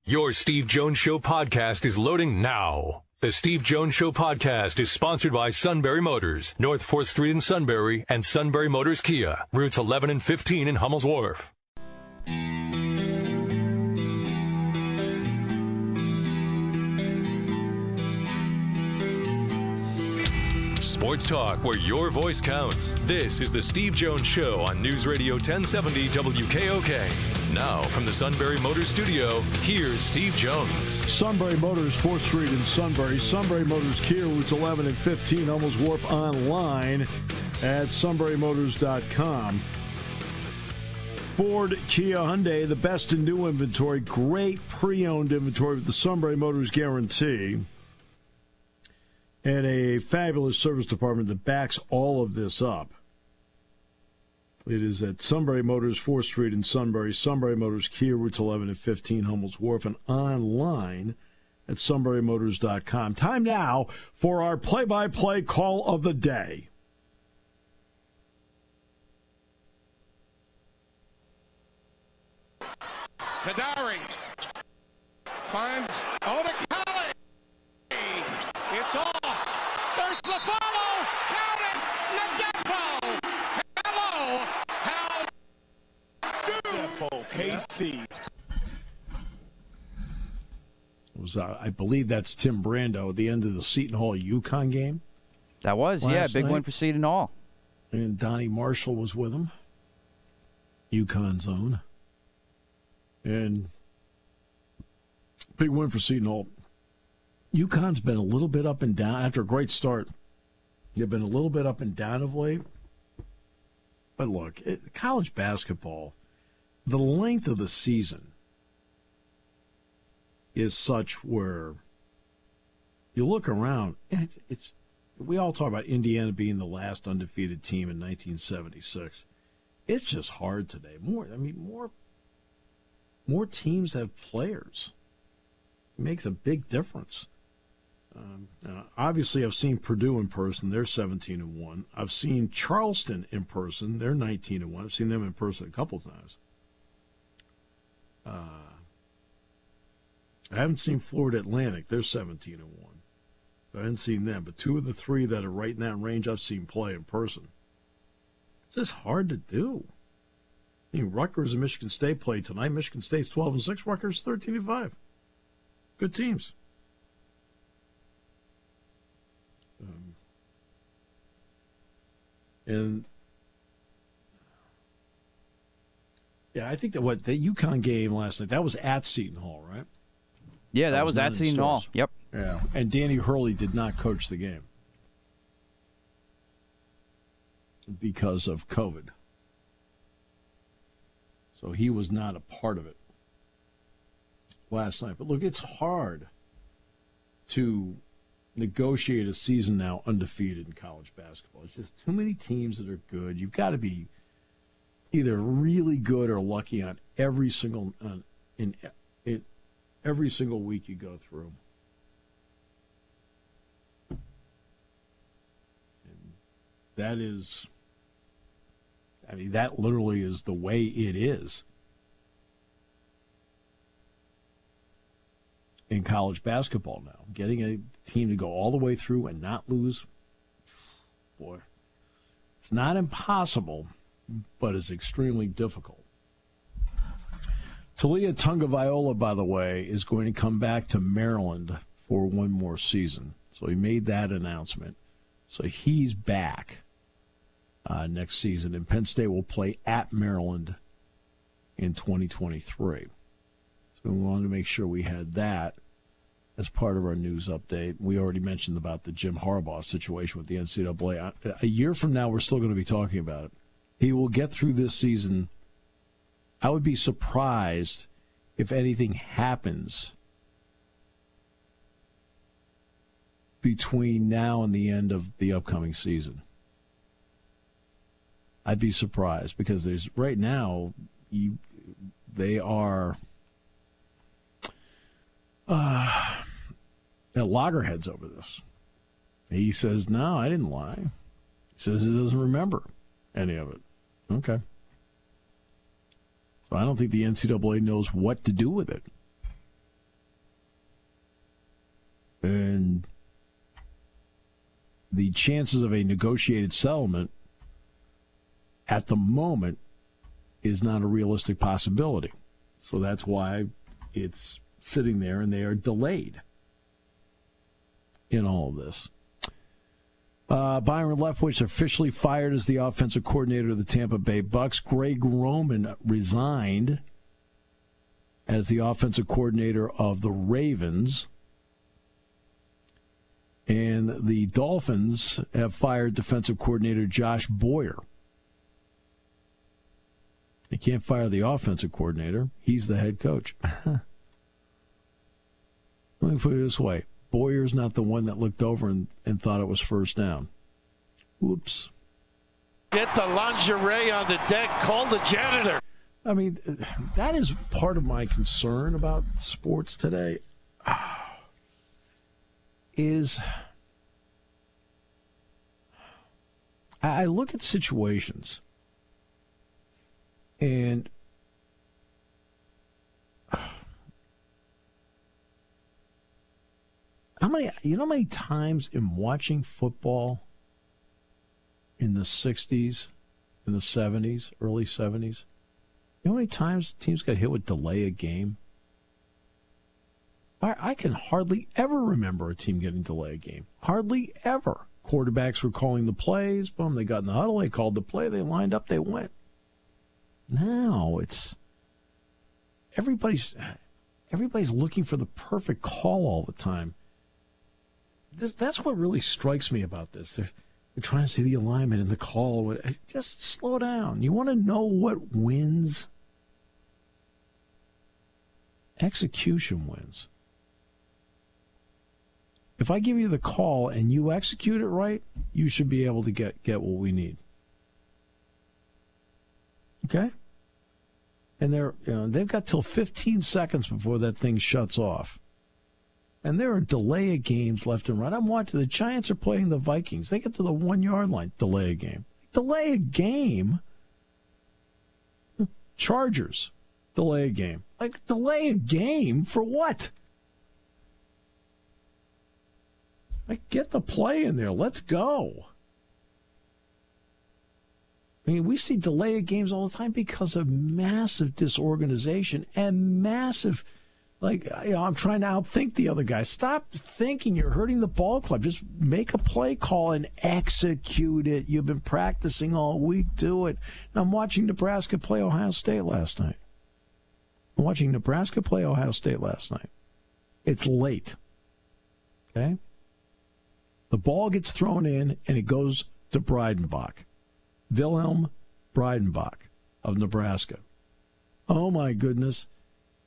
Your Steve Jones Show podcast is loading now. The Steve Jones Show podcast is sponsored by Sunbury Motors, North 4th Street in Sunbury, and Sunbury Motors Kia, routes 11 and 15 in Hummel's Wharf. Sports talk where your voice counts. This is the Steve Jones Show on News Radio 1070 WKOK. Now from the Sunbury Motors Studio, here's Steve Jones. Sunbury Motors, 4th Street in Sunbury. Sunbury Motors Kia, routes 11 and 15. Hummel's Wharf online at sunburymotors.com. Ford, Kia, Hyundai, the best in new inventory. Great pre-owned inventory with the Sunbury Motors guarantee. And a fabulous service department that backs all of this up. It is at Sunbury Motors, 4th Street in Sunbury. Sunbury Motors Kia, routes 11 and 15, Hummel's Wharf, and online at sunburymotors.com. Time now for our play-by-play call of the day. Kadari finds Odekale. It's off. There's the follow. Count it. Nadefo. Hello. How do? Nadefo, KC. I believe that's Tim Brando at the end of the Seton Hall UConn game. That was, big win for Seton Hall. And Donnie Marshall was with him. UConn's own. And big win for Seton Hall. UConn's been a little bit up and down after a great start. They've been a little bit up and down of late. But look, college basketball, the length of the season is such where you look around, and we all talk about Indiana being the last undefeated team in 1976. It's just hard today. More teams have players. It makes a big difference. Obviously, I've seen Purdue in person. They're 17-1. I've seen Charleston in person. They're 19-1. I've seen them in person a couple times. I haven't seen Florida Atlantic. They're 17-1. I haven't seen them. But two of the three that are right in that range, I've seen play in person. It's just hard to do. Rutgers and Michigan State play tonight. Michigan State's 12-6. Rutgers 13-5. Good teams. I think that the UConn game last night, that was at Seton Hall, right? Yeah, that was at Seton Hall. Yep. Yeah, and Danny Hurley did not coach the game because of COVID. So he was not a part of it last night. But look, it's hard to negotiate a season now undefeated in college basketball. It's just too many teams that are good. You've got to be either really good or lucky on every single in every single week you go through. And that is, that literally is the way it is in college basketball now. Getting a team to go all the way through and not lose, boy, it's not impossible, but it's extremely difficult. Talia Tungavailoa, by the way, is going to come back to Maryland for one more season. So he made that announcement. So he's back next season, and Penn State will play at Maryland in 2023. So we wanted to make sure we had that as part of our news update. We already mentioned about the Jim Harbaugh situation with the NCAA. A year from now, we're still going to be talking about it. He will get through this season. I would be surprised if anything happens between now and the end of the upcoming season. I'd be surprised because there's right now they are at loggerheads over this. He says, no, I didn't lie. He says he doesn't remember any of it. Okay. So I don't think the NCAA knows what to do with it. the chances of a negotiated settlement at the moment is not a realistic possibility. So that's why it's sitting there and they are delayed in all of this. Byron Leftwich officially fired as the offensive coordinator of the Tampa Bay Bucks. Greg Roman resigned as the offensive coordinator of the Ravens. And the Dolphins have fired defensive coordinator Josh Boyer. They can't fire the offensive coordinator. He's the head coach. Let me put it this way. Boyer's not the one that looked over and thought it was first down. Whoops. Get the lingerie on the deck. Call the janitor. I mean, that is part of my concern about sports today. Is I look at situations and how many times in watching football in the 60s, in the 70s, early 70s, you know how many times teams got hit with delay a game? I can hardly ever remember a team getting delay a game. Hardly ever. Quarterbacks were calling the plays. Boom, they got in the huddle. They called the play. They lined up. They went. Now it's everybody's looking for the perfect call all the time. That's what really strikes me about this. They're trying to see the alignment in the call. Just slow down. You want to know what wins? Execution wins. If I give you the call and you execute it right, you should be able to get what we need. Okay? And they've got till 15 seconds before that thing shuts off. And there are delay of games left and right. I'm watching. The Giants are playing the Vikings. They get to the 1-yard line. Delay a game. Delay a game? Chargers. Delay a game. Like, delay a game for what? Like, get the play in there. Let's go. I mean, we see delay of games all the time because of massive disorganization and massive, I'm trying to outthink the other guy. Stop thinking you're hurting the ball club. Just make a play call and execute it. You've been practicing all week. Do it. Now, I'm watching Nebraska play Ohio State last night. It's late. Okay? The ball gets thrown in, and it goes to Breidenbach. Wilhelm Breidenbach of Nebraska. Oh, my goodness.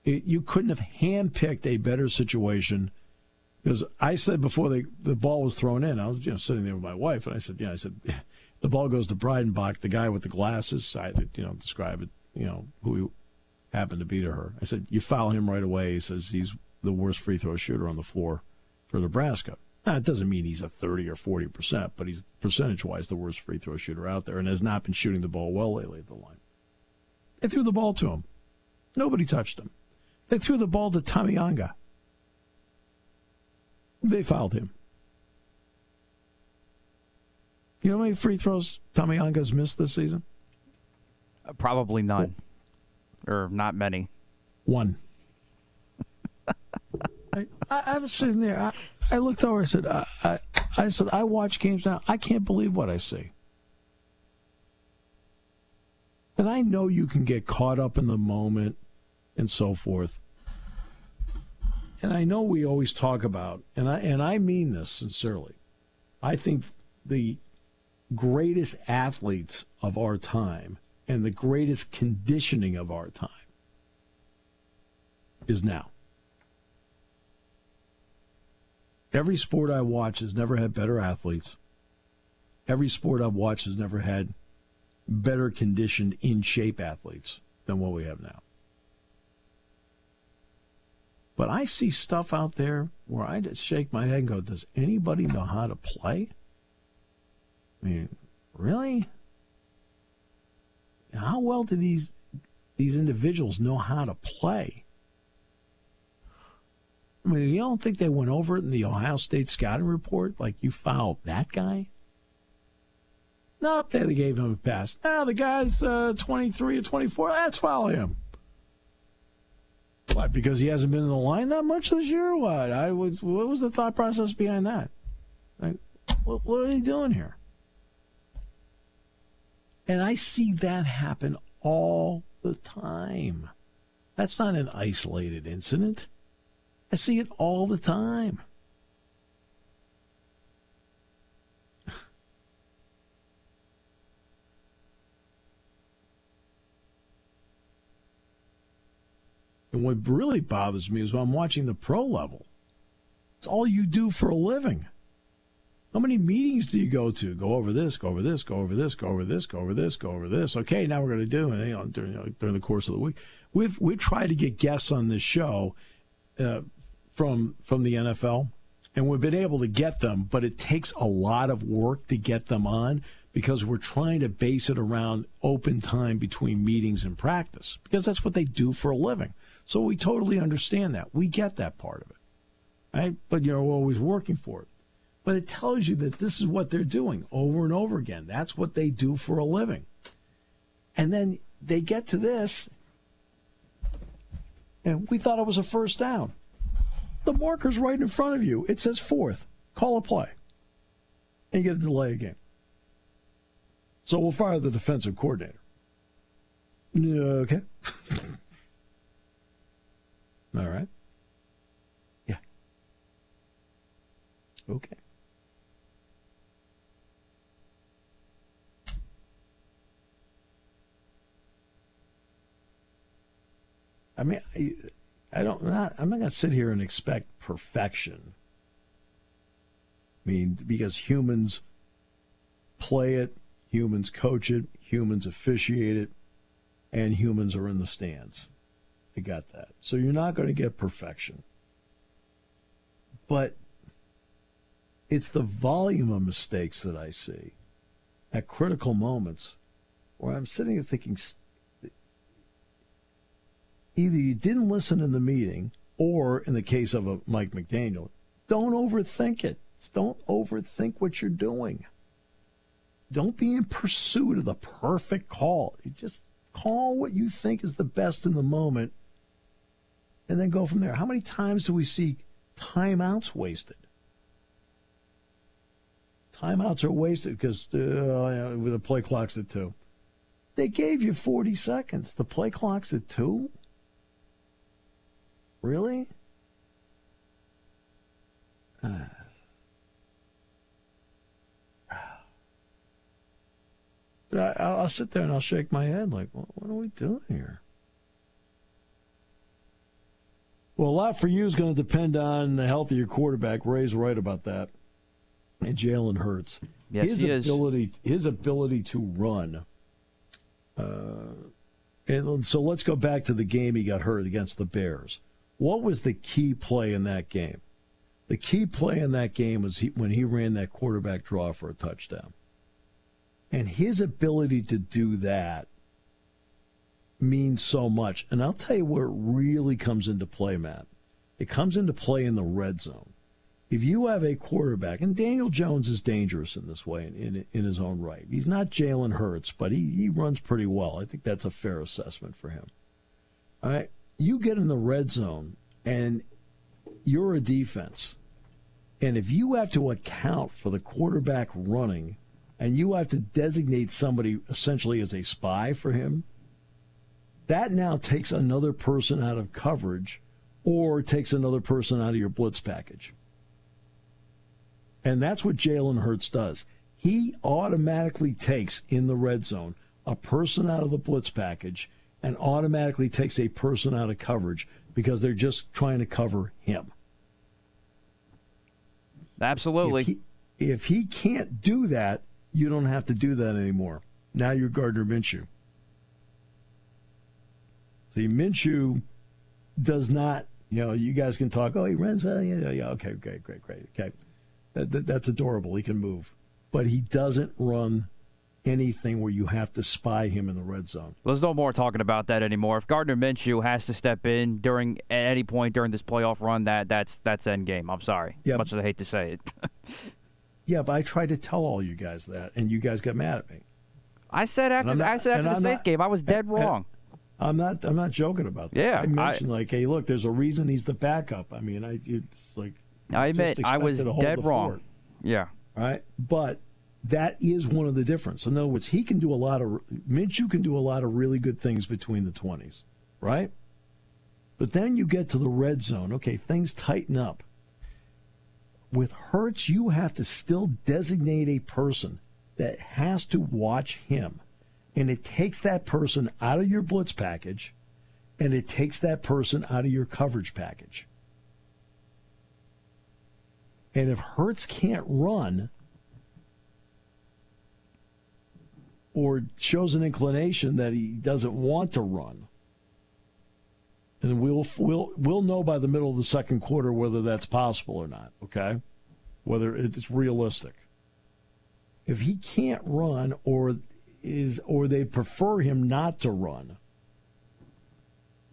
You couldn't have handpicked a better situation, because I said before the ball was thrown in, I was sitting there with my wife, and I said, the ball goes to Breidenbach, the guy with the glasses. I describe it, who he happened to be to her. I said, you foul him right away. He says he's the worst free throw shooter on the floor for Nebraska. Now, it doesn't mean he's a 30 or 40%, but he's percentage-wise the worst free throw shooter out there and has not been shooting the ball well lately at the line. They threw the ball to him. Nobody touched him. They threw the ball to Tamianga. They fouled him. You know how many free throws Tamianga's missed this season? Probably none. Or not many. One. I was sitting there. I looked over and said, I watch games now. I can't believe what I see. And I know you can get caught up in the moment and so forth. And I know we always talk about, and I mean this sincerely, I think the greatest athletes of our time and the greatest conditioning of our time is now. Every sport I watch has never had better athletes. Every sport I've watched has never had better conditioned, in-shape athletes than what we have now. But I see stuff out there where I just shake my head and go, does anybody know how to play? I mean, really? How well do these individuals know how to play? I mean, you don't think they went over it in the Ohio State scouting report? Like, you fouled that guy? No, they gave him a pass. Now the guy's 23 or 24. Let's foul him. What, because he hasn't been in the line that much this year? What? What was the thought process behind that? Like, what are they doing here? And I see that happen all the time. That's not an isolated incident. I see it all the time. And what really bothers me is when I'm watching the pro level. It's all you do for a living. How many meetings do you go to? Go over this, go over this, go over this, go over this, go over this, go over this. Okay, now we're going to do it during the course of the week. We've tried to get guests on this show from the NFL, and we've been able to get them, but it takes a lot of work to get them on because we're trying to base it around open time between meetings and practice because that's what they do for a living. So we totally understand that. We get that part of it, right? But we're always working for it. But it tells you that this is what they're doing over and over again. That's what they do for a living. And then they get to this, and we thought it was a first down. The marker's right in front of you. It says fourth. Call a play. And you get a delay of game. So we'll fire the defensive coordinator. Okay. All right. Yeah. Okay. I mean, I'm not going to sit here and expect perfection. I mean, because humans play it, humans coach it, humans officiate it, and humans are in the stands. I got that. So you're not going to get perfection. But it's the volume of mistakes that I see at critical moments where I'm sitting there thinking, either you didn't listen in the meeting, or in the case of a Mike McDaniel, don't overthink it. Don't overthink what you're doing. Don't be in pursuit of the perfect call. You just call what you think is the best in the moment, and then go from there. How many times do we see timeouts wasted? Timeouts are wasted because the play clock's at 2. They gave you 40 seconds. The play clock's at 2? Really? I'll sit there and I'll shake my head like, what are we doing here? Well, a lot for you is going to depend on the health of your quarterback. Ray's right about that. And Jalen Hurts. Yes, his ability to run. And so let's go back to the game he got hurt against the Bears. What was the key play in that game? The key play in that game was when he ran that quarterback draw for a touchdown. And his ability to do that means so much. And I'll tell you where it really comes into play, Matt. It comes into play in the red zone. If you have a quarterback, and Daniel Jones is dangerous in this way in his own right. He's not Jalen Hurts, but he runs pretty well. I think that's a fair assessment for him. All right. You get in the red zone, and you're a defense. And if you have to account for the quarterback running, and you have to designate somebody essentially as a spy for him, that now takes another person out of coverage or takes another person out of your blitz package. And that's what Jalen Hurts does. He automatically takes, in the red zone, a person out of the blitz package and automatically takes a person out of coverage because they're just trying to cover him. Absolutely. If he can't do that, you don't have to do that anymore. Now you're Gardner Minshew. See, Minshew does not, you guys can talk, he runs well, yeah, okay, great, okay. That's adorable. He can move. But he doesn't run anything where you have to spy him in the red zone. There's no more talking about that anymore. If Gardner Minshew has to step in at any point during this playoff run, that's end game. I'm sorry, Yeah. much as I hate to say it. Yeah, but I tried to tell all you guys that, and you guys got mad at me. I said after the safe game, I was dead wrong. I'm not joking about that. Yeah, I mentioned hey, look, there's a reason he's the backup. I mean, it's like I admit I was dead wrong. Fort, yeah, right. But that is one of the difference. In other words, Minshew can do a lot of really good things between the 20s, right? But then you get to the red zone. Okay, things tighten up. With Hurts, you have to still designate a person that has to watch him. And it takes that person out of your blitz package, and it takes that person out of your coverage package. And if Hurts can't run or shows an inclination that he doesn't want to run, and we'll know by the middle of the second quarter whether that's possible or not, okay? Whether it's realistic. If he can't run or they prefer him not to run,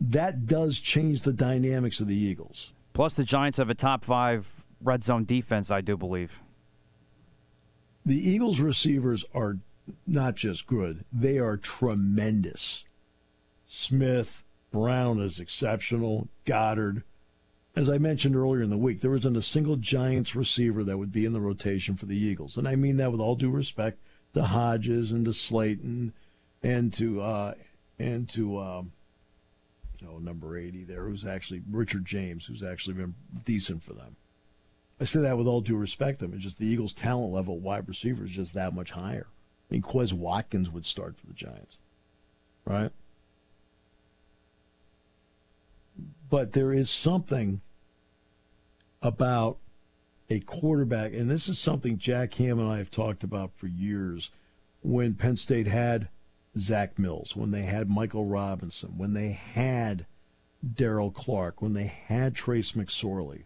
that does change the dynamics of the Eagles. Plus the Giants have a top 5 red zone defense, I do believe. The Eagles receivers are not just good, they are tremendous. Smith, Brown is exceptional, Goddard. As I mentioned earlier in the week, there isn't a single Giants receiver that would be in the rotation for the Eagles. And I mean that with all due respect to Hodges and to Slayton and to number 80 there, who's actually Richard James, who's actually been decent for them. I say that with all due respect to them. It's just the Eagles' talent level wide receiver is just that much higher. I mean, Quez Watkins would start for the Giants, right? But there is something about a quarterback, and this is something Jack Ham and I have talked about for years, when Penn State had Zach Mills, when they had Michael Robinson, when they had Darrell Clark, when they had Trace McSorley.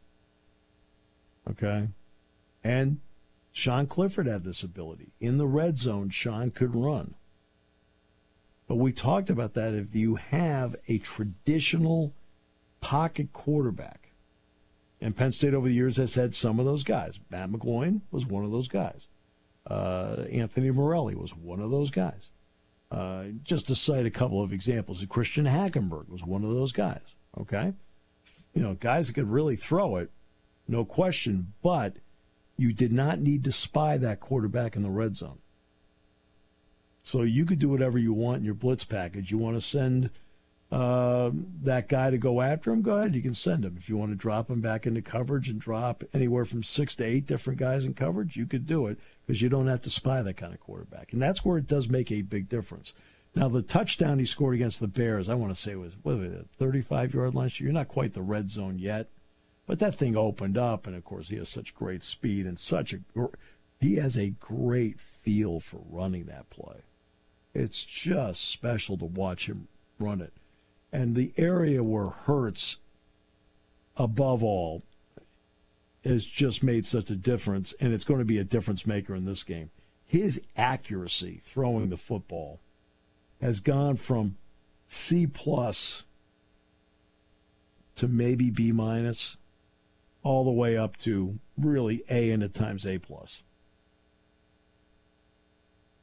Okay? And Sean Clifford had this ability. In the red zone, Sean could run. But we talked about that. If you have a traditional pocket quarterback, and Penn State over the years has had some of those guys. Matt McGloin was one of those guys. Anthony Morelli was one of those guys. Just to cite a couple of examples, Christian Hackenberg was one of those guys. Okay? Guys that could really throw it, no question, but you did not need to spy that quarterback in the red zone. So you could do whatever you want in your blitz package. You want to send that guy to go after him, go ahead, you can send him. If you want to drop him back into coverage and drop anywhere from 6 to 8 different guys in coverage, you could do it because you don't have to spy that kind of quarterback. And that's where it does make a big difference. Now, the touchdown he scored against the Bears, I want to say was, 35-yard line? You're not quite the red zone yet, but that thing opened up, and, of course, he has such great speed and he has a great feel for running that play. It's just special to watch him run it. And the area where Hurts, above all, has just made such a difference, and it's going to be a difference maker in this game. His accuracy throwing the football has gone from C+ to maybe B-, all the way up to really A and at times A+.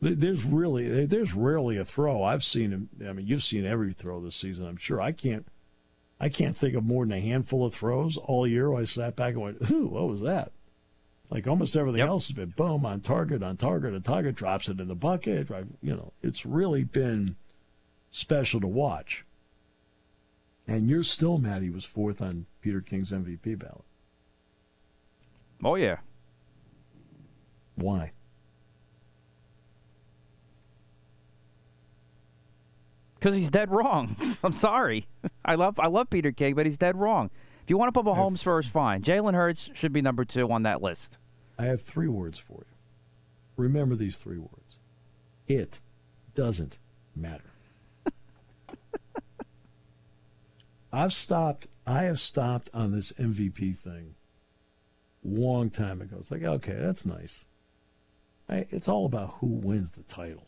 There's rarely a throw I've seen him. I mean, you've seen every throw this season, I'm sure. I can't think of more than a handful of throws all year where I sat back and went, "Ooh, what was that?" Like almost everything else has been boom, on target, a target, drops it in the bucket. It's really been special to watch. And you're still mad he was 4th on Peter King's MVP ballot. Oh yeah. Why? Because he's dead wrong. I'm sorry. I love Peter King, but he's dead wrong. If you want to put Mahomes first, fine. Jalen Hurts should be number 2 on that list. I have 3 words for you. Remember these 3 words. It doesn't matter. I have stopped on this MVP thing long time ago. It's like, okay, that's nice. It's all about who wins the title.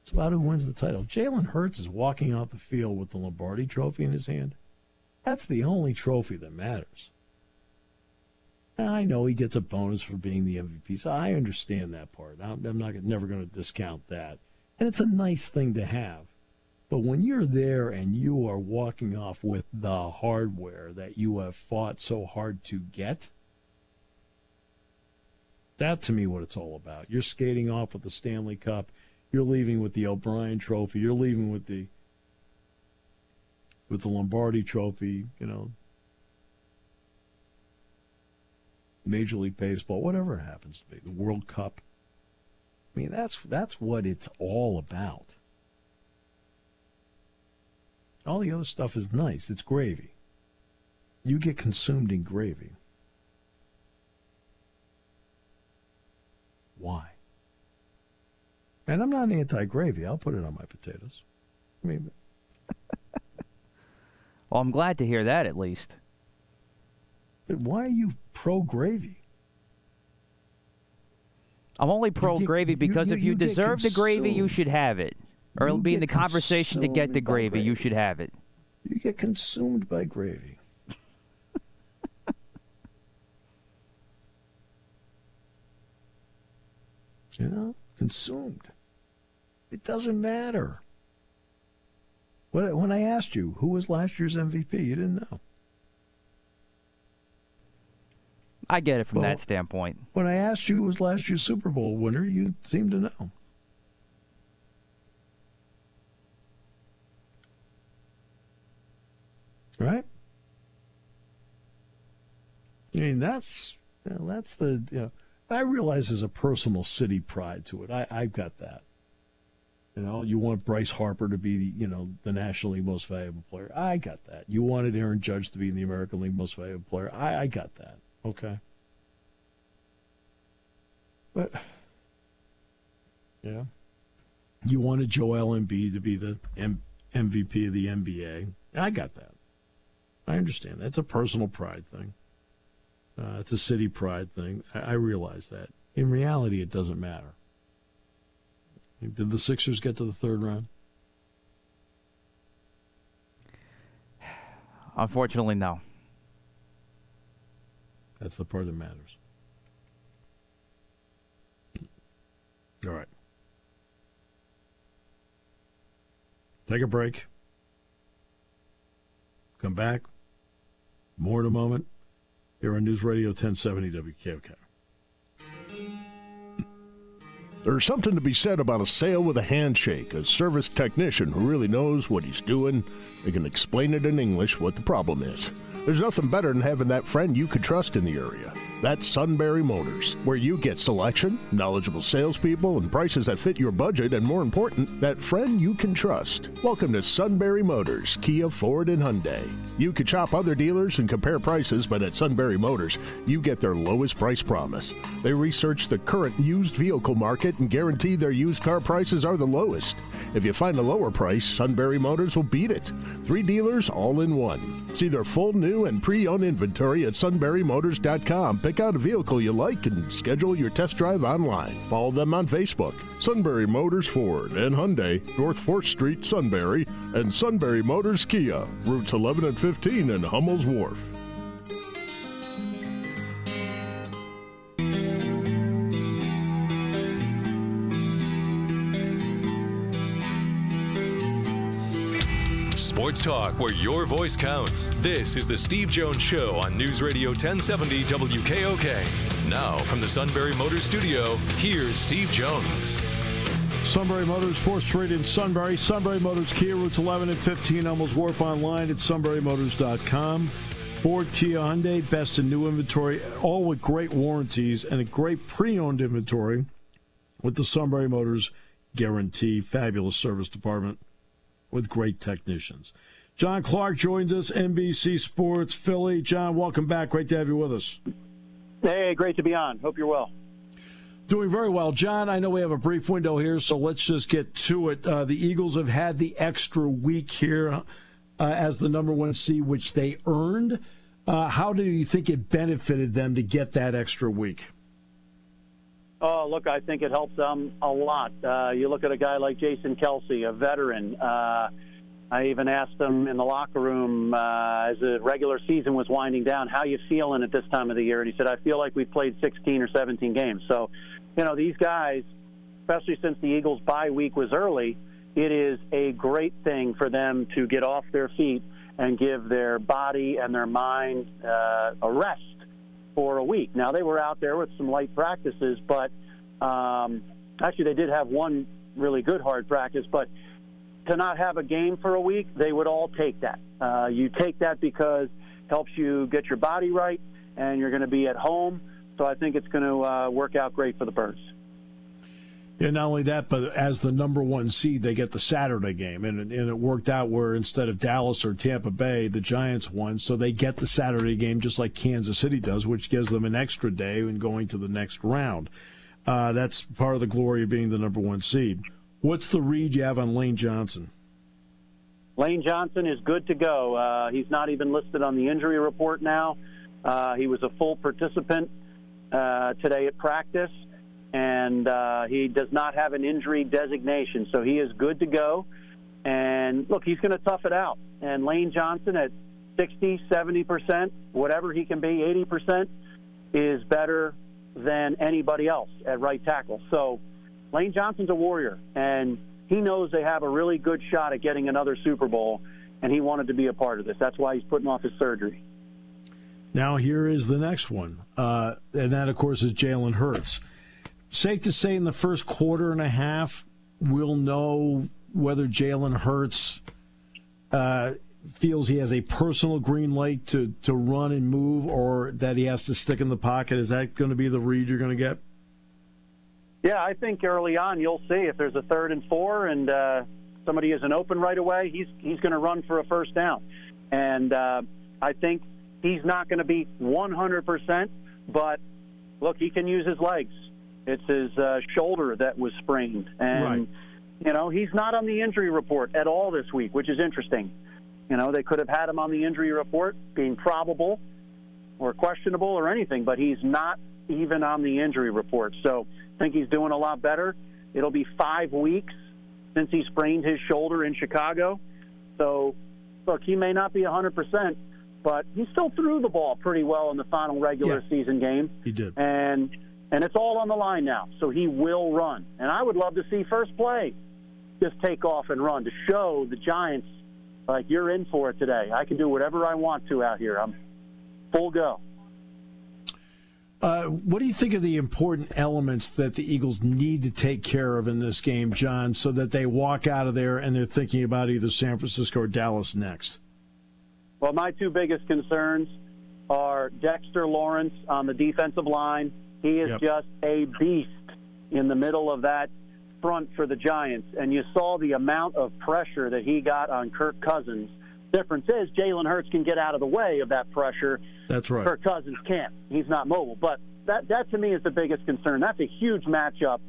It's about who wins the title. Jalen Hurts is walking off the field with the Lombardi Trophy in his hand. That's the only trophy that matters. I know he gets a bonus for being the MVP, so I understand that part. I'm never going to discount that. And it's a nice thing to have. But when you're there and you are walking off with the hardware that you have fought so hard to get, that's to me what it's all about. You're skating off with the Stanley Cup. You're leaving with the O'Brien Trophy. You're leaving with the Lombardi Trophy, Major League Baseball, whatever it happens to be, the World Cup. I mean, that's what it's all about. All the other stuff is nice. It's gravy. You get consumed in gravy. Why? And I'm not anti-gravy. I'll put it on my potatoes. I mean, Well, I'm glad to hear that at least. but why are you pro-gravy? I'm only pro get- gravy because you- if you you get deserve the gravy, you consumed. should have it. Or it'll You be in the get conversation to get the consumed by gravy. You gravy. should have it. You get consumed by gravy. Consumed. It doesn't matter. When I asked you who was last year's MVP, you didn't know. I get it from Well- that standpoint. When I asked you who was last year's Super Bowl winner, you seemed to know. Right? I mean, that's the. I realize there's a personal city pride to it. I've got that. You want Bryce Harper to be, the National League most valuable player. I got that. You wanted Aaron Judge to be the American League most valuable player. I got that. Okay. But, you wanted Joel Embiid to be the MVP of the NBA. I got that. I understand that. It's a personal pride thing. It's a city pride thing. I realize that. In reality, it doesn't matter. Did the Sixers get to the third round? Unfortunately, no. That's the part that matters. All right. Take a break. Come back. More in a moment. Here on News Radio 1070 WKOK. There's something to be said about a sale with a handshake, a service technician who really knows what he's doing. They can explain it in English what the problem is. There's nothing better than having that friend you could trust in the area. That's Sunbury Motors, where you get selection, knowledgeable salespeople, and prices that fit your budget, and more important, that friend you can trust. Welcome to Sunbury Motors, Kia, Ford, and Hyundai. You could shop other dealers and compare prices, but at Sunbury Motors, you get their lowest price promise. They research the current used vehicle market and guarantee their used car prices are the lowest. If you find a lower price, Sunbury Motors will beat it. 3 dealers all in one. See their full new and pre-owned inventory at sunburymotors.com. Pick out a vehicle you like and schedule your test drive online. Follow them on Facebook. Sunbury Motors Ford and Hyundai, North 4th Street, Sunbury, and Sunbury Motors Kia, routes 11 and 15 in Hummel's Wharf. Sports talk where your voice counts. This is the Steve Jones Show on News Radio 1070 WKOK. Now from the Sunbury Motors Studio, here's Steve Jones. Sunbury Motors, 4th Street in Sunbury. Sunbury Motors Kia, routes 11 and 15, Hummel's Wharf, online at sunburymotors.com. Ford, Kia, Hyundai, best in new inventory, all with great warranties and a great pre-owned inventory with the Sunbury Motors guarantee. Fabulous service department with great technicians. John Clark joins us, NBC Sports Philly. John, welcome back. Great to have you with us. Hey, great to be on. Hope you're well. Doing very well. John, I know we have a brief window here, so let's just get to it. The Eagles have had the extra week here as the number 1 seed, which they earned. How do you think it benefited them to get that extra week? Oh, look, I think it helps them a lot. You look at a guy like Jason Kelsey, a veteran. I even asked him in the locker room as the regular season was winding down, how you feeling at this time of the year? And he said, I feel like we've played 16 or 17 games. So, these guys, especially since the Eagles' bye week was early, it is a great thing for them to get off their feet and give their body and their mind a rest for a week. Now, they were out there with some light practices, but actually they did have one really good hard practice, but to not have a game for a week, they would all take that. You take that because it helps you get your body right, and you're going to be at home. So I think it's going to work out great for the Birds. Yeah, not only that, but as the number one seed, they get the Saturday game. And it worked out where instead of Dallas or Tampa Bay, the Giants won. So they get the Saturday game just like Kansas City does, which gives them an extra day in going to the next round. That's part of the glory of being the number one seed. What's the read you have on Lane Johnson? Lane Johnson is good to go. He's not even listed on the injury report now. He was a full participant today at practice, and he does not have an injury designation, so he is good to go. And, look, he's going to tough it out. And Lane Johnson at 60, 70%, whatever he can be, 80%, is better than anybody else at right tackle. So Lane Johnson's a warrior, and he knows they have a really good shot at getting another Super Bowl, and he wanted to be a part of this. That's why he's putting off his surgery. Now here is the next one, and that, of course, is Jalen Hurts. Safe to say in the first quarter and a half, we'll know whether Jalen Hurts feels he has a personal green light to run and move, or that he has to stick in the pocket. Is that going to be the read you're going to get? Yeah, I think early on you'll see if there's a 3rd and 4 and somebody isn't open right away, he's going to run for a first down. And I think he's not going to be 100%, but, look, he can use his legs. It's his shoulder that was sprained. And, he's not on the injury report at all this week, which is interesting. They could have had him on the injury report being probable or questionable or anything, but he's not even on the injury report. So I think he's doing a lot better. It'll be 5 weeks since he sprained his shoulder in Chicago. So, look, he may not be 100%, but he still threw the ball pretty well in the final regular season game. He did. And it's all on the line now, so he will run. And I would love to see first play just take off and run to show the Giants, like, you're in for it today. I can do whatever I want to out here. I'm full go. What do you think of the important elements that the Eagles need to take care of in this game, John, so that they walk out of there and they're thinking about either San Francisco or Dallas next? Well, my two biggest concerns are Dexter Lawrence on the defensive line. He is just a beast in the middle of that front for the Giants, and you saw the amount of pressure that he got on Kirk Cousins. Difference is Jalen Hurts can get out of the way of that pressure. That's right. Kirk Cousins can't. He's not mobile. But that to me is the biggest concern. That's a huge matchup,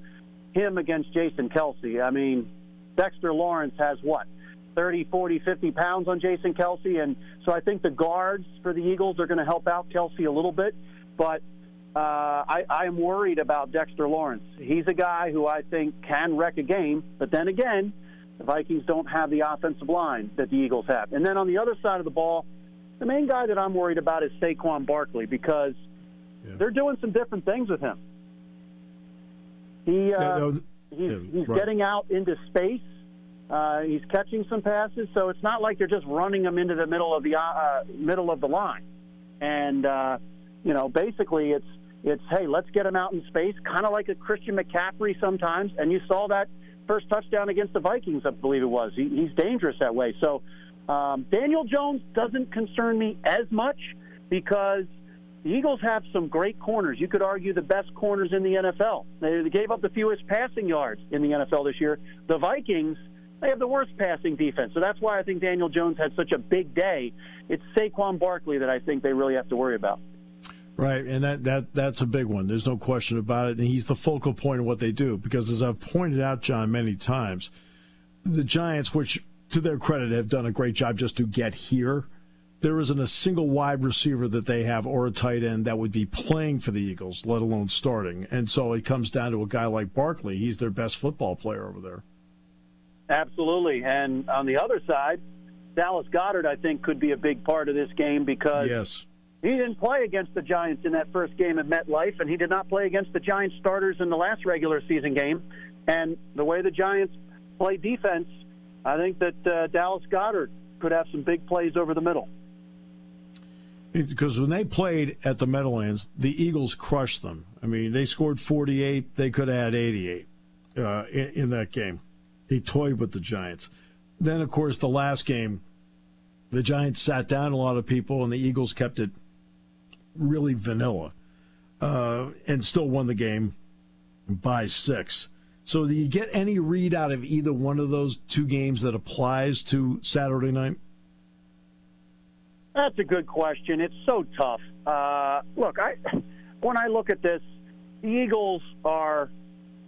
him against Jason Kelsey. I mean, Dexter Lawrence has what, 30, 40, 50 pounds on Jason Kelsey, and so I think the guards for the Eagles are going to help out Kelsey a little bit. But I am worried about Dexter Lawrence. He's a guy who I think can wreck a game, but then again, the Vikings don't have the offensive line that the Eagles have. And then on the other side of the ball, the main guy that I'm worried about is Saquon Barkley, because they're doing some different things with him. He's getting out into space. He's catching some passes, so it's not like they're just running him into the middle of the line. And basically it's hey, let's get him out in space, kind of like a Christian McCaffrey sometimes. And you saw that first touchdown against the Vikings, I believe it was. He's dangerous that way. So Daniel Jones doesn't concern me as much because the Eagles have some great corners. You could argue the best corners in the NFL. They gave up the fewest passing yards in the NFL this year. The Vikings, they have the worst passing defense. So that's why I think Daniel Jones had such a big day. It's Saquon Barkley that I think they really have to worry about. Right, and that's a big one. There's no question about it. And he's the focal point of what they do. Because as I've pointed out, John, many times, the Giants, which to their credit have done a great job just to get here, there isn't a single wide receiver that they have or a tight end that would be playing for the Eagles, let alone starting. And so it comes down to a guy like Barkley. He's their best football player over there. Absolutely. And on the other side, Dallas Goedert, I think, could be a big part of this game because he didn't play against the Giants in that first game at MetLife, and he did not play against the Giants starters in the last regular season game. And the way the Giants play defense, I think that Dallas Goedert could have some big plays over the middle. Because when they played at the Meadowlands, the Eagles crushed them. I mean, they scored 48. They could have had 88 in that game. They toyed with the Giants. Then, of course, the last game, the Giants sat down a lot of people, and the Eagles kept it really vanilla and still won the game by 6. So do you get any read out of either one of those two games that applies to Saturday night? That's a good question. It's so tough. Look, when I look at this, the Eagles are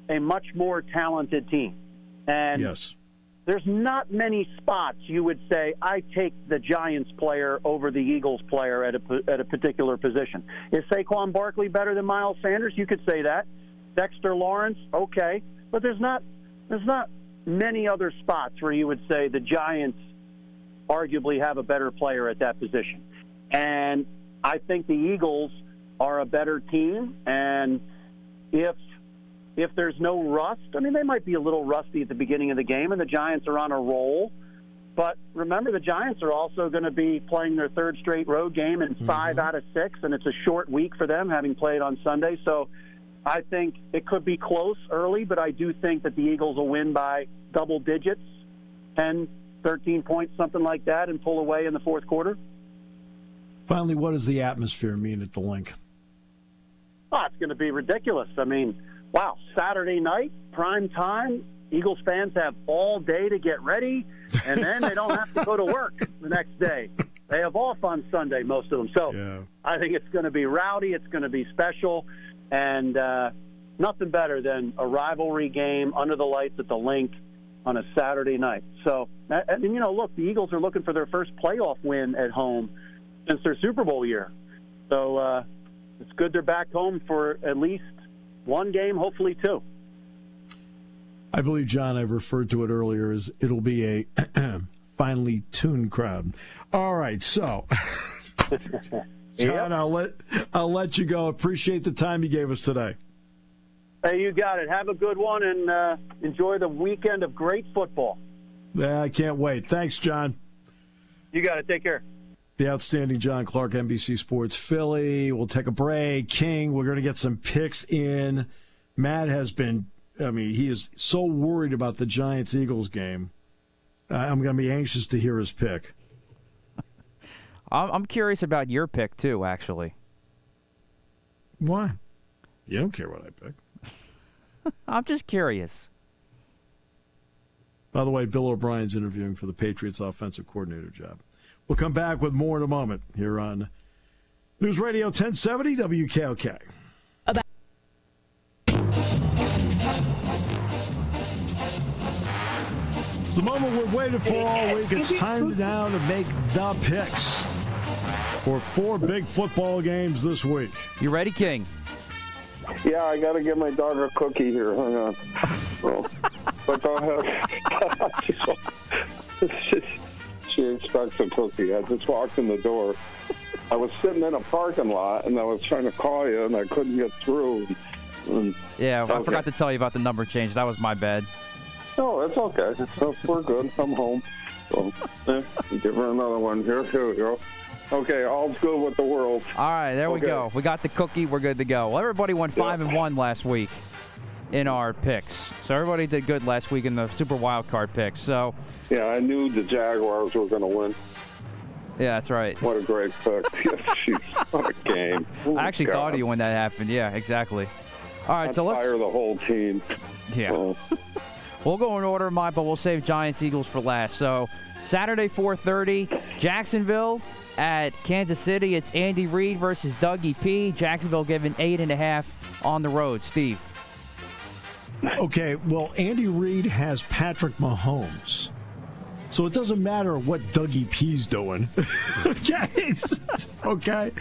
a much more talented team. And there's not many spots you would say, I take the Giants player over the Eagles player at a particular position. Is Saquon Barkley better than Miles Sanders? You could say that. Dexter Lawrence, okay. But there's not many other spots where you would say the Giants arguably have a better player at that position. And I think the Eagles are a better team, and if there's no rust, I mean, they might be a little rusty at the beginning of the game, and the Giants are on a roll. But remember, the Giants are also going to be playing their third straight road game in 5 out of 6, and it's a short week for them, having played on Sunday. So I think it could be close early, but I do think that the Eagles will win by double digits, 10, 13 points, something like that, and pull away in the fourth quarter. Finally, what does the atmosphere mean at the Link? Oh, it's going to be ridiculous. I mean, wow, Saturday night, prime time, Eagles fans have all day to get ready, and then they don't have to go to work the next day. They have off on Sunday, most of them. So I think it's going to be rowdy. It's going to be special, and nothing better than a rivalry game under the lights at the Link on a Saturday night. So, and you know, look, the Eagles are looking for their first playoff win at home since their Super Bowl year. So it's good they're back home for at least one game, hopefully two. I believe, John, I referred to it earlier as it'll be a finely tuned crowd. All right, so John, I'll let you go. Appreciate the time you gave us today. Hey, you got it. Have a good one, and enjoy the weekend of great football. Yeah, I can't wait. Thanks, John. You got it. Take care. The outstanding John Clark, NBC Sports Philly. We'll take a break. King, we're going to get some picks in. Matt has been, he is so worried about the Giants-Eagles game. I'm going to be anxious to hear his pick. I'm curious about your pick, too, actually. Why? You don't care what I pick. I'm just curious. By the way, Bill O'Brien's interviewing for the Patriots offensive coordinator job. We'll come back with more in a moment here on News Radio 1070 WKOK. It's the moment we've waited for all week. It's time now to make the picks for 4 big football games this week. You ready, King? Yeah, I got to give my dog a cookie here. Hang on. But don't have... She expects a cookie. I just walked in the door. I was sitting in a parking lot, and I was trying to call you, and I couldn't get through. I forgot to tell you about the number change. That was my bad. No, it's okay. We're good. I'm home. So, give her another one. Here we go. Okay, all's good with the world. All right, there we go. We got the cookie. We're good to go. Well, everybody went 5-1 last week in our picks. So everybody did good last week in the Super Wild Card picks. So yeah, I knew the Jaguars were going to win. Yeah, that's right. What a great pick. Jeez, what a game. I actually thought of you when that happened. Yeah, exactly. All right, so let's fire the whole team. Yeah. We'll go in order of mine, but we'll save Giants-Eagles for last. So Saturday, 4:30, Jacksonville at Kansas City. It's Andy Reid versus Dougie P. Jacksonville given 8.5 on the road. Steve. Okay, well, Andy Reid has Patrick Mahomes. So it doesn't matter what Dougie P's doing. Okay? Okay?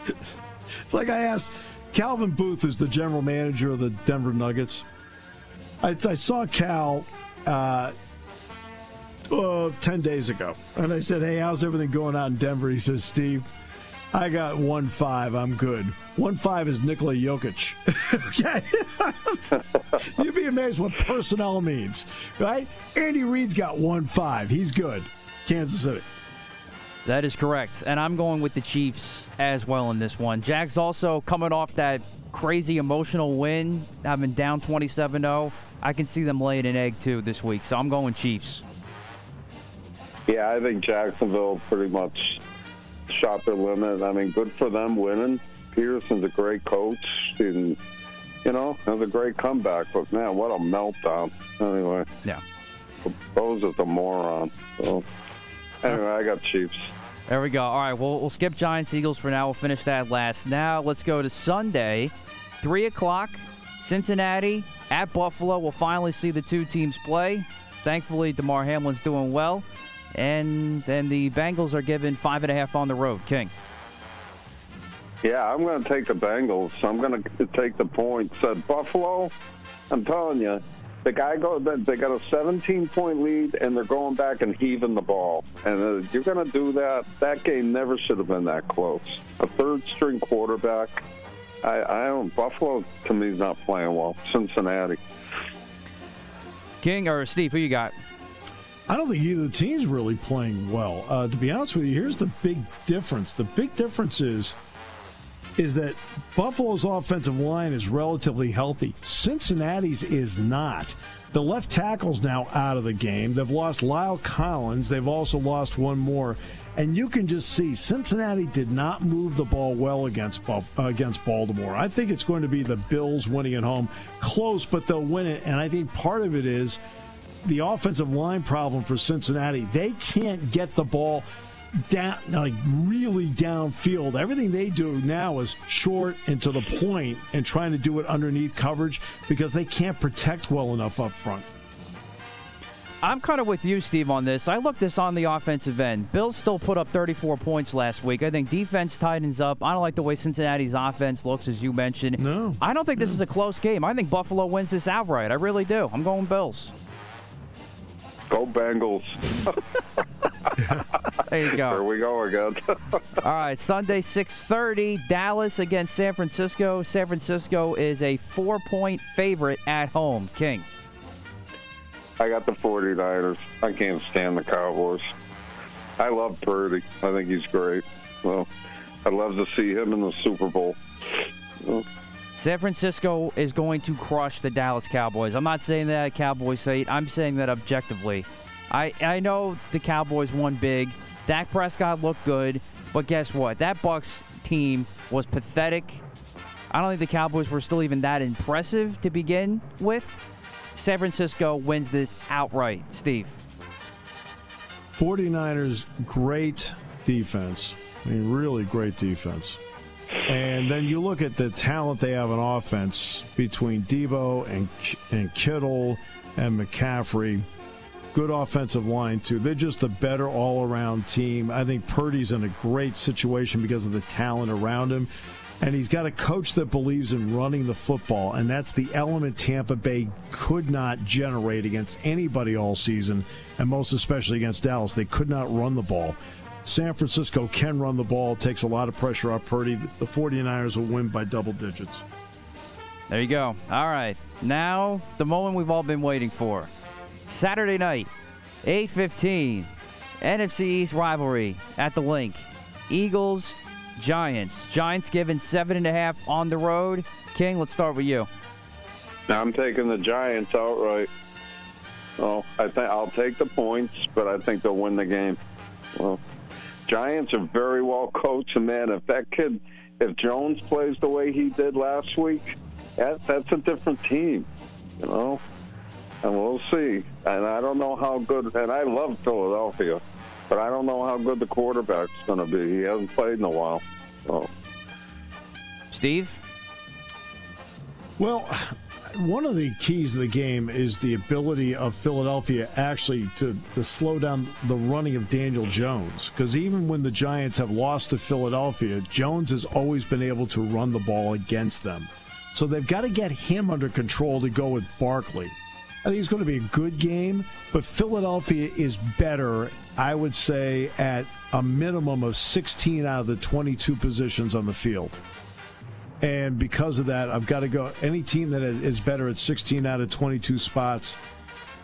It's like I asked Calvin Booth, is the general manager of the Denver Nuggets. I saw Cal 10 days ago, and I said, hey, how's everything going out in Denver? He says, Steve, I got 1-5. I'm good. 1-5 is Nikola Jokic. Okay? You'd be amazed what personnel means, right? Andy Reid's got 1-5. He's good. Kansas City. That is correct. And I'm going with the Chiefs as well in this one. Jags also coming off that crazy emotional win, having down 27-0. I can see them laying an egg, too, this week. So I'm going Chiefs. Yeah, I think Jacksonville pretty much shot their limit. I mean, good for them winning. Peterson's a great coach, and has a great comeback. But man, what a meltdown! Anyway, yeah, Bo's is a moron. So anyway, I got Chiefs. There we go. All right, we'll skip Giants Eagles for now. We'll finish that last. Now let's go to Sunday, 3:00, Cincinnati at Buffalo. We'll finally see the two teams play. Thankfully, DeMar Hamlin's doing well. And then the Bengals are given 5.5 on the road. King. Yeah, I'm going to take the Bengals. I'm going to take the points. At Buffalo, I'm telling you, they got a 17-point lead, and they're going back and heaving the ball. And you're going to do that. That game never should have been that close. A third-string quarterback. I don't. Buffalo, to me, is not playing well. Cincinnati. King or Steve, who you got? I don't think either team's really playing well. To be honest with you, here's the big difference. The big difference is that Buffalo's offensive line is relatively healthy. Cincinnati's is not. The left tackle's now out of the game. They've lost Lyle Collins. They've also lost one more. And you can just see Cincinnati did not move the ball well against Baltimore. I think it's going to be the Bills winning at home. Close, but they'll win it. And I think part of it is the offensive line problem for Cincinnati. They can't get the ball down, like really downfield. Everything they do now is short and to the point and trying to do it underneath coverage because they can't protect well enough up front. I'm kind of with you, Steve, on this. I looked this on the offensive end. Bills still put up 34 points last week. I think defense tightens up. I don't like the way Cincinnati's offense looks, as you mentioned. No. I don't think this is a close game. I think Buffalo wins this outright. I really do. I'm going Bills. Go Bengals. There you go. There we go again. All right, Sunday, 6:30, Dallas against San Francisco. San Francisco is a 4-point favorite at home. King. I got the 49ers. I can't stand the Cowboys. I love Purdy. I think he's great. Well, I'd love to see him in the Super Bowl. San Francisco is going to crush the Dallas Cowboys. I'm not saying that Cowboys hate. I'm saying that objectively. I know the Cowboys won big. Dak Prescott looked good. But guess what? That Bucs team was pathetic. I don't think the Cowboys were still even that impressive to begin with. San Francisco wins this outright. Steve. 49ers, great defense. I mean, really great defense. And then you look at the talent they have on offense between Debo and Kittle and McCaffrey. Good offensive line, too. They're just a better all-around team. I think Purdy's in a great situation because of the talent around him. And he's got a coach that believes in running the football, and that's the element Tampa Bay could not generate against anybody all season, and most especially against Dallas. They could not run the ball. San Francisco can run the ball. It takes a lot of pressure off Purdy. The 49ers will win by double digits. There you go. All right. Now, the moment we've all been waiting for. Saturday night, 8:15, NFC East rivalry at the Link. Eagles, Giants. Giants given 7.5 on the road. King, let's start with you. I'm taking the Giants outright. Well, I'll take the points, but I think they'll win the game. Well, Giants are very well coached, and man, if Jones plays the way he did last week, that's a different team, and we'll see. And I don't know how good, and I love Philadelphia, but I don't know how good the quarterback's going to be. He hasn't played in a while. So. Steve? Well, one of the keys of the game is the ability of Philadelphia actually to slow down the running of Daniel Jones. Because even when the Giants have lost to Philadelphia, Jones has always been able to run the ball against them. So they've got to get him under control to go with Barkley. I think it's going to be a good game, but Philadelphia is better, I would say, at a minimum of 16 out of the 22 positions on the field. And because of that, I've got to go. Any team that is better at 16 out of 22 spots,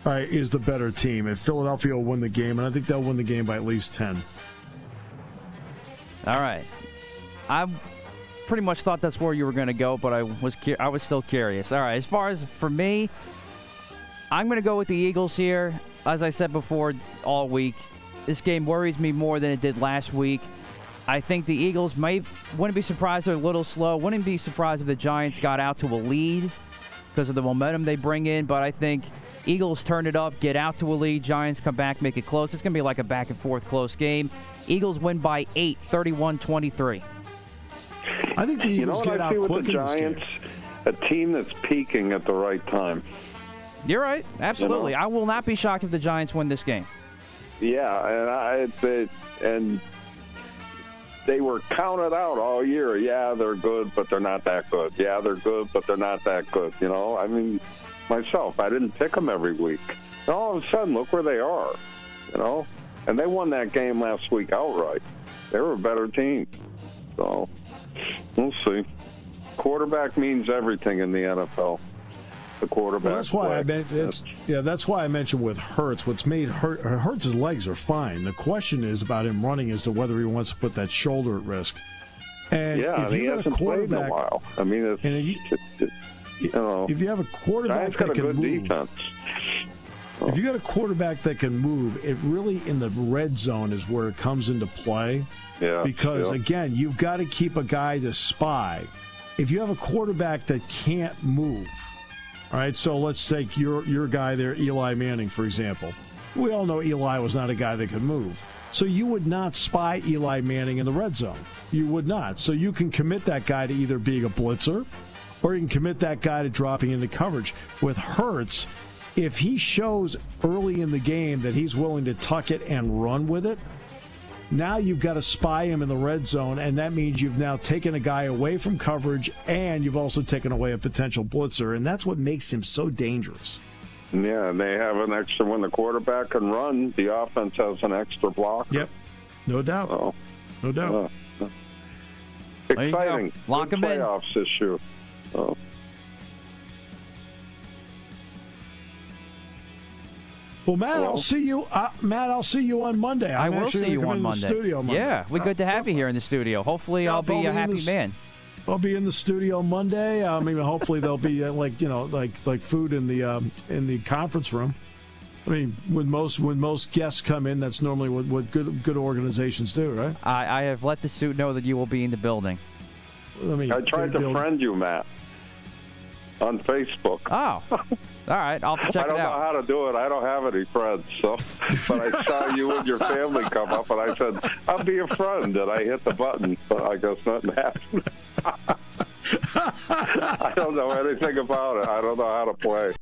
all right, is the better team. And Philadelphia will win the game, and I think they'll win the game by at least 10. All right. I pretty much thought that's where you were going to go, but I was still curious. All right, as far as for me, I'm going to go with the Eagles here. As I said before all week, this game worries me more than it did last week. I think the Eagles wouldn't be surprised they're a little slow. Wouldn't be surprised if the Giants got out to a lead because of the momentum they bring in. But I think Eagles turn it up, get out to a lead. Giants come back, make it close. It's going to be like a back-and-forth close game. Eagles win by 8, 31-23. I think the Eagles get out quick in this game. A team that's peaking at the right time. You're right. Absolutely. I will not be shocked if the Giants win this game. Yeah, and they were counted out all year. Yeah, they're good, but they're not that good. Yeah, they're good, but they're not that good. I mean, myself, I didn't pick them every week. And all of a sudden, look where they are. And they won that game last week outright. They were a better team. So we'll see. Quarterback means everything in the NFL. The quarterback. Well, that's why that's why I mentioned with Hurts. What's made Hurts' legs are fine. The question is about him running as to whether he wants to put that shoulder at risk. And if he hasn't played in a while. I mean, if you have a quarterback that can move, defense. If you got a quarterback that can move, it really in the red zone is where it comes into play. Yeah. Because again, you've got to keep a guy to spy. If you have a quarterback that can't move. All right, so let's take your guy there, Eli Manning, for example. We all know Eli was not a guy that could move. So you would not spy Eli Manning in the red zone. You would not. So you can commit that guy to either being a blitzer or you can commit that guy to dropping into coverage. With Hurts, if he shows early in the game that he's willing to tuck it and run with it, now you've got to spy him in the red zone, and that means you've now taken a guy away from coverage, and you've also taken away a potential blitzer, and that's what makes him so dangerous. Yeah, and they have an extra, when the quarterback can run, the offense has an extra blocker. Yep, no doubt. Oh. No doubt. Exciting. Lock him in. Playoffs this year. Oh. Well, Matt, I'll see you. I'll see you on Monday. I will see you on Monday. Studio Monday. Yeah, we're good to have you here in the studio. Hopefully, I'll be a happy man. I'll be in the studio Monday. I mean, hopefully there'll be like food in the conference room. I mean, when most guests come in, that's normally what good organizations do, right? I have let the suit know that you will be in the building. I tried to friend you, Matt, on Facebook. Oh, all right. I'll check it out. I don't know how to do it. I don't have any friends, but I saw you and your family come up, and I said, I'll be a friend, and I hit the button, but I guess nothing happened. I don't know anything about it. I don't know how to play.